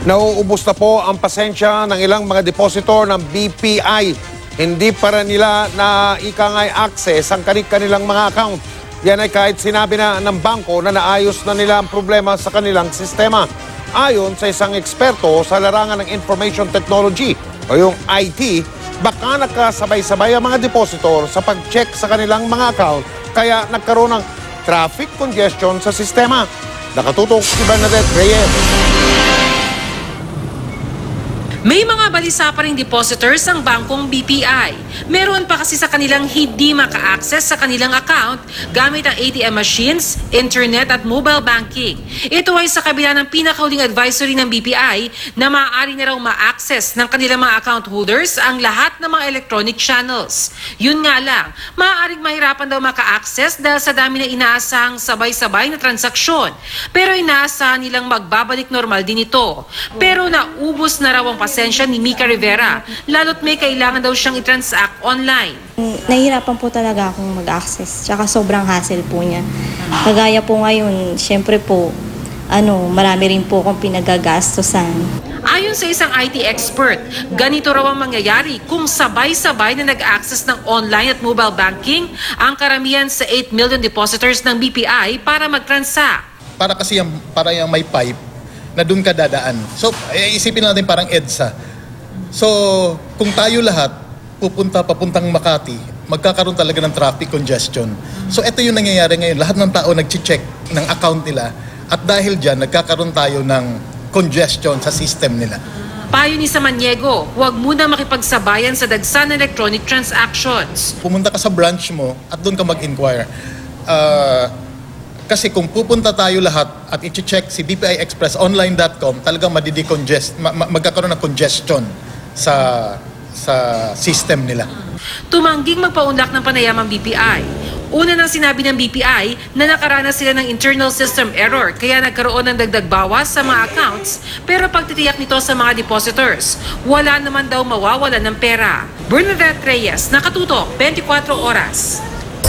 Nauubos na po ang pasensya ng ilang mga depositor ng BPI. Hindi para nila na ikangay access ang kanilang mga account. Yan ay kahit sinabi na ng bangko na naayos na nila ang problema sa kanilang sistema. Ayon sa isang eksperto sa larangan ng information technology o yung IT, baka nakasabay-sabay ang mga depositor sa pag-check sa kanilang mga account kaya nagkaroon ng traffic congestion sa sistema. Nakatutok si Bernadette Reyes. May mga balisa pa ring depositors ang bangkong BPI. Meron pa kasi sa kanilang hindi maka-access sa kanilang account gamit ang ATM machines, internet at mobile banking. Ito ay sa kabila ng pinakahuling advisory ng BPI na maaari na raw ma-access ng kanilang mga account holders ang lahat ng mga electronic channels. Yun nga lang, maaaring mahirapan daw maka-access dahil sa dami na inaasahang sabay-sabay na transaksyon. Pero inaasahan nilang magbabalik normal din ito. Pero naubos na raw ang pasensya ni Mika Rivera, lalo't may kailangan daw siyang i-transact online. Nahihirapan po talaga akong mag-access, tsaka sobrang hassle po niya. Kagaya po ngayon, syempre po, marami rin po akong pinagagastosan. Ayon sa isang IT expert, ganito raw ang mangyayari kung sabay-sabay na nag-access ng online at mobile banking ang karamihan sa 8 million depositors ng BPI para mag-transact. Para kasi para yung may pipe na doon ka dadaan. So, isipin natin parang EDSA. So, kung tayo lahat papuntang Makati, magkakaroon talaga ng traffic congestion. So, ito yung nangyayari ngayon. Lahat ng tao nag-check ng account nila at dahil dyan, nagkakaroon tayo ng congestion sa system nila. Payo ni Samaniego, huwag muna makipagsabayan sa dagsa ng electronic transactions. Pumunta ka sa branch mo at doon ka mag-inquire. Kasi kung pupunta tayo lahat at i-check si bpiexpressonline.com, talagang magkakaroon ng congestion sa system nila. Tumangging magpaunlak ng panayam ang BPI. Una nang sinabi ng BPI na nakaranas sila ng internal system error kaya nagkaroon ng dagdag bawas sa mga accounts, pero pagtitiyak nito sa mga depositors, wala naman daw mawawalan ng pera. Bernadette Reyes, Nakatutok, 24 Oras.